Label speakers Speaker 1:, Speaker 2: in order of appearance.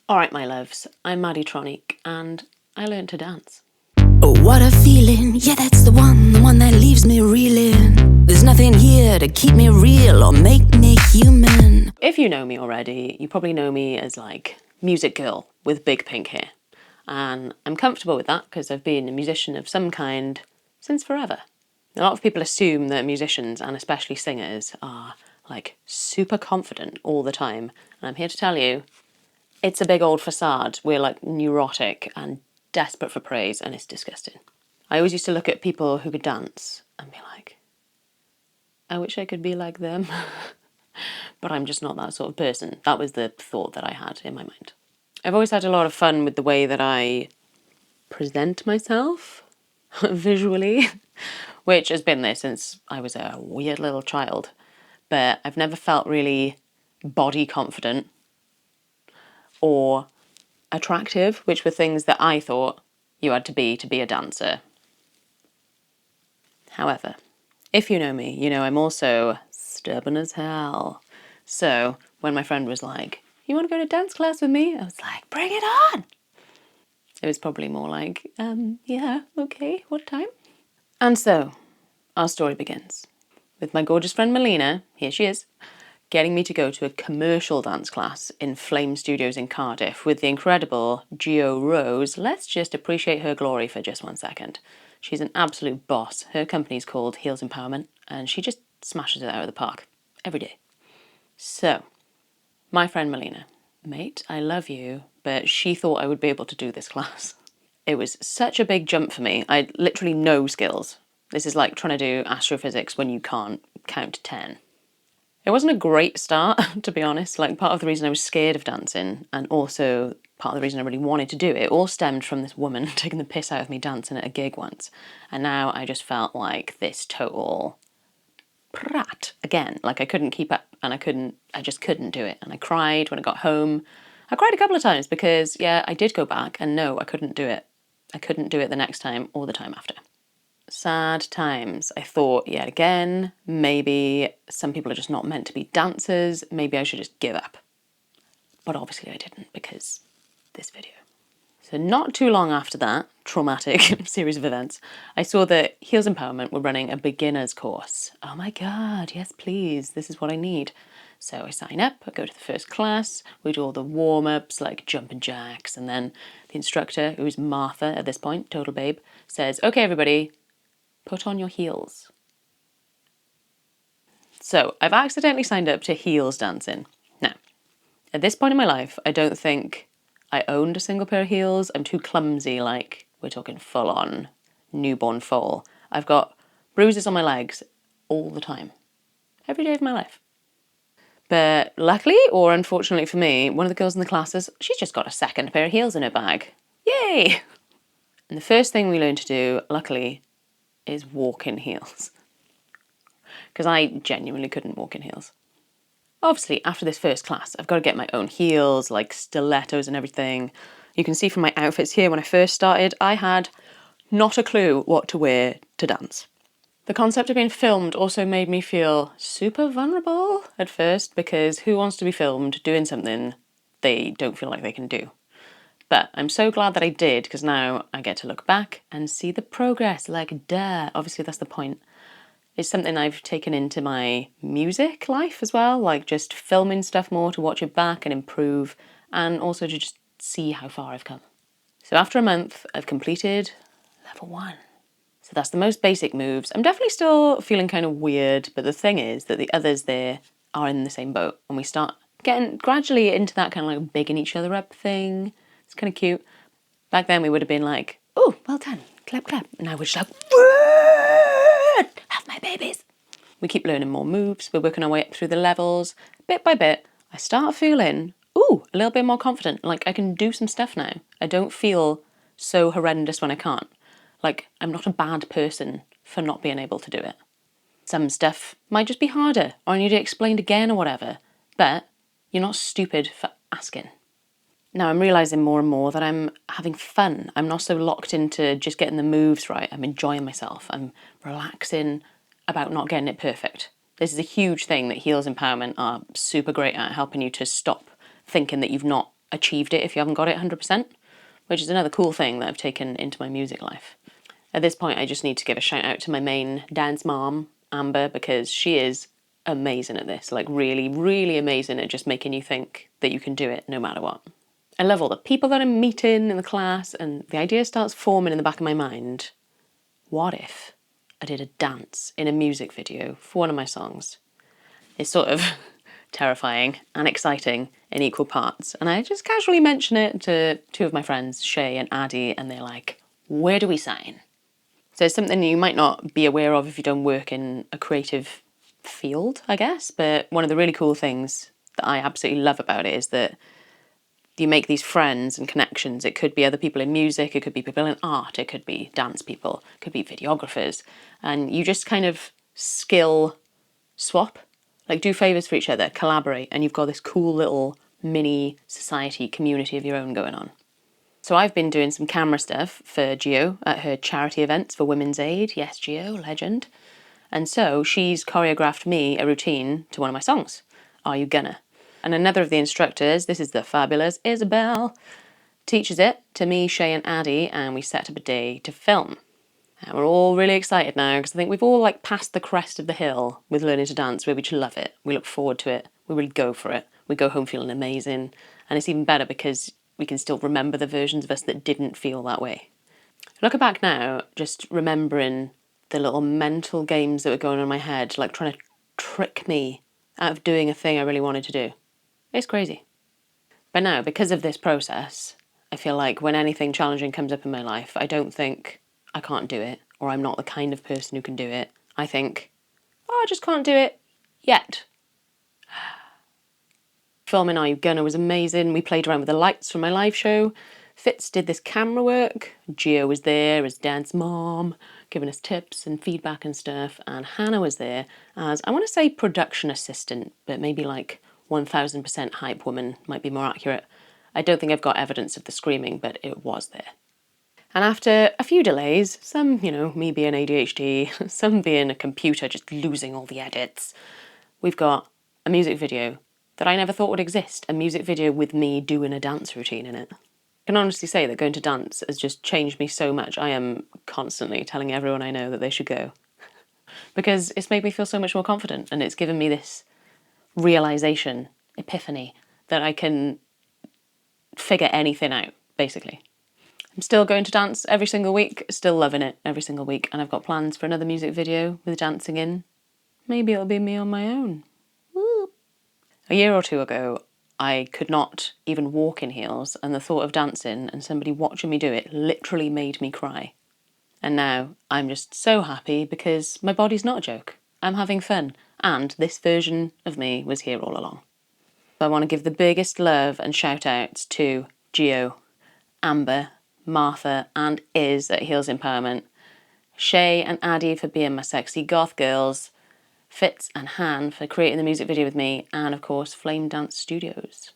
Speaker 1: Alright, my loves, I'm MADITRONIQUE and I learned to dance.
Speaker 2: Oh, what a feeling, yeah, that's the one that leaves me reeling. There's nothing here to keep me real or make me human.
Speaker 1: If you know me already, you probably know me as like music girl with big pink hair. And I'm comfortable with that because I've been a musician of some kind since forever. A lot of people assume that musicians, and especially singers, are like super confident all the time. And I'm here to tell you, it's a big old facade. We're like neurotic and desperate for praise, and it's disgusting. I always used to look at people who could dance and be like, I wish I could be like them. But I'm just not that sort of person. That was the thought that I had in my mind. I've always had a lot of fun with the way that I present myself visually, which has been there since I was a weird little child. But I've never felt really body confident or attractive, which were things that I thought you had to be a dancer. However, if you know me, you know I'm also stubborn as hell. So when my friend was like, you want to go to dance class with me? I was like, bring it on. It was probably more like, yeah, okay, what time? And so our story begins with my gorgeous friend Melina, here she is, getting me to go to a commercial dance class in Flame Studios in Cardiff with the incredible Gio Rose. Let's just appreciate her glory for just 1 second. She's an absolute boss. Her company's called Heels Empowerment and she just smashes it out of the park every day. So, my friend Melina, mate, I love you, but she thought I would be able to do this class. It was such a big jump for me. I had literally no skills. This is like trying to do astrophysics when you can't count to 10. It wasn't a great start, to be honest. Like, part of the reason I was scared of dancing, and also part of the reason I really wanted to do it, all stemmed from this woman taking the piss out of me dancing at a gig once. And now I just felt like this total prat again. Like, I couldn't keep up, and I just couldn't do it. And I cried when I got home. I cried a couple of times because, yeah, I did go back, and no, I couldn't do it. I couldn't do it the next time or the time after. Sad times. I thought, yet again, maybe some people are just not meant to be dancers. Maybe I should just give up. But obviously I didn't because this video. So not too long after that traumatic series of events, I saw that Heels Empowerment were running a beginner's course. Oh my God, yes please, this is what I need. So I sign up, I go to the first class, we do all the warm-ups like jumping jacks, and then the instructor, who's Martha at this point, total babe, says, okay everybody, put on your heels. So I've accidentally signed up to heels dancing. Now, at this point in my life, I don't think I owned a single pair of heels. I'm too clumsy, like we're talking full on newborn foal. I've got bruises on my legs all the time, every day of my life. But luckily, or unfortunately for me, one of the girls in the classes, she's just got a second pair of heels in her bag. Yay! And the first thing we learned to do, luckily, is walk in heels. Because I genuinely couldn't walk in heels. Obviously, after this first class, I've got to get my own heels, like stilettos and everything. You can see from my outfits here, when I first started, I had not a clue what to wear to dance. The concept of being filmed also made me feel super vulnerable at first, because who wants to be filmed doing something they don't feel like they can do? But I'm so glad that I did, because now I get to look back and see the progress, like duh. Obviously that's the point. It's something I've taken into my music life as well, like just filming stuff more to watch it back and improve, and also to just see how far I've come. So after a month, I've completed level 1. So that's the most basic moves. I'm definitely still feeling kind of weird, but the thing is that the others there are in the same boat, and we start getting gradually into that kind of like bigging each other up thing. It's kind of cute. Back then we would have been like, oh, well done, clap, clap. And now we're just like, have my babies. We keep learning more moves. We're working our way up through the levels. Bit by bit, I start feeling, ooh, a little bit more confident. Like I can do some stuff now. I don't feel so horrendous when I can't. Like I'm not a bad person for not being able to do it. Some stuff might just be harder, or I need it explained again or whatever. But you're not stupid for asking. Now I'm realising more and more that I'm having fun. I'm not so locked into just getting the moves right. I'm enjoying myself. I'm relaxing about not getting it perfect. This is a huge thing that Heels Empowerment are super great at, helping you to stop thinking that you've not achieved it if you haven't got it 100%, which is another cool thing that I've taken into my music life. At this point, I just need to give a shout out to my main dance mom, Amber, because she is amazing at this, like really, really amazing at just making you think that you can do it no matter what. I love all the people that I'm meeting in the class, and the idea starts forming in the back of my mind. What if I did a dance in a music video for one of my songs? It's sort of terrifying and exciting in equal parts. And I just casually mention it to two of my friends, Shay and Addie, and they're like, where do we sign? So it's something you might not be aware of if you don't work in a creative field, I guess. But one of the really cool things that I absolutely love about it is that you make these friends and connections. It could be other people in music, it could be people in art, it could be dance people, it could be videographers. And you just kind of skill swap, like do favours for each other, collaborate, and you've got this cool little mini society community of your own going on. So I've been doing some camera stuff for Gio at her charity events for Women's Aid. Yes, Gio, legend. And so she's choreographed me a routine to one of my songs, Are You Gonna? And another of the instructors, this is the fabulous Isabel, teaches it to me, Shay and Addie, and we set up a day to film. And we're all really excited now because I think we've all like passed the crest of the hill with learning to dance where we just love it. We look forward to it. We really go for it. We go home feeling amazing. And it's even better because we can still remember the versions of us that didn't feel that way. Looking back now, just remembering the little mental games that were going on in my head, like trying to trick me out of doing a thing I really wanted to do. It's crazy. But now, because of this process, I feel like when anything challenging comes up in my life, I don't think I can't do it, or I'm not the kind of person who can do it. I think, oh, I just can't do it yet. Filming Are You Gonna was amazing. We played around with the lights from my live show. Fitz did this camera work. Gio was there as dance mom, giving us tips and feedback and stuff. And Hannah was there as, I want to say production assistant, but maybe like 1000% hype woman might be more accurate. I don't think I've got evidence of the screaming, but it was there. And after a few delays, some, me being ADHD, some being a computer just losing all the edits, we've got a music video that I never thought would exist, a music video with me doing a dance routine in it. I can honestly say that going to dance has just changed me so much. I am constantly telling everyone I know that they should go because it's made me feel so much more confident, and it's given me this realization, epiphany, that I can figure anything out, basically. I'm still going to dance every single week, still loving it every single week, and I've got plans for another music video with dancing in. Maybe it'll be me on my own. Woo. A year or two ago, I could not even walk in heels, and the thought of dancing and somebody watching me do it literally made me cry. And now I'm just so happy because my body's not a joke. I'm having fun, and this version of me was here all along. I want to give the biggest love and shout outs to Gio, Amber, Martha and Iz at Heels Empowerment, Shay and Addie for being my sexy goth girls, Fitz and Han for creating the music video with me, and of course Flame Dance Studios.